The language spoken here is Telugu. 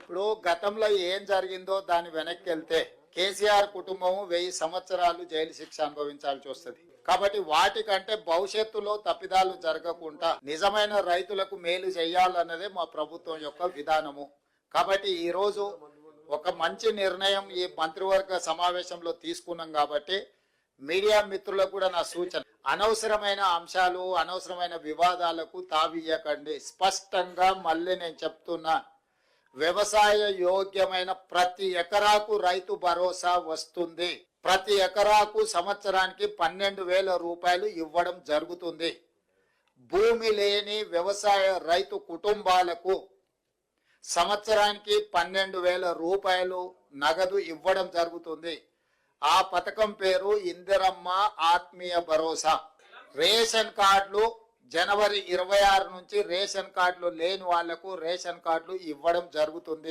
ఇప్పుడు గతంలో ఏం జరిగిందో దాని వెనక్కి వెళ్తే కేసీఆర్ కుటుంబం 1000 సంవత్సరాలు జైలు శిక్ష అనుభవించాల్సి వస్తుంది. కాబట్టి వాటికంటే భవిష్యత్తులో తప్పిదాలు జరగకుండా నిజమైన రైతులకు మేలు చేయాలన్నదే మా ప్రభుత్వం యొక్క విధానము. కాబట్టి ఈ రోజు ఒక మంచి నిర్ణయం ఈ మంత్రివర్గ సమావేశంలో తీసుకున్నాం. కాబట్టి మీడియా మిత్రులకు కూడా నా సూచన, అనవసరమైన అంశాలు అనవసరమైన వివాదాలకు తావియ్యకండి. స్పష్టంగా మళ్ళీ నేను చెప్తున్నా, వ్యవసాయ యోగ్యమైన ప్రతి ఎకరాకు రైతు భరోసా వస్తుంది. ప్రతి ఎకరాకు సంవత్సరానికి 12,000 రూపాయలు ఇవ్వడం జరుగుతుంది. భూమి లేని వ్యవసాయ రైతు కుటుంబాలకు సంవత్సరానికి 12,000 రూపాయలు నగదు ఇవ్వడం జరుగుతుంది. ఆ పథకం పేరు ఇందిరమ్మ ఆత్మీయ భరోసా. రేషన్ కార్డులు జనవరి 26 నుంచి రేషన్ కార్డులు లేని వాళ్లకు రేషన్ కార్డులు ఇవ్వడం జరుగుతుంది.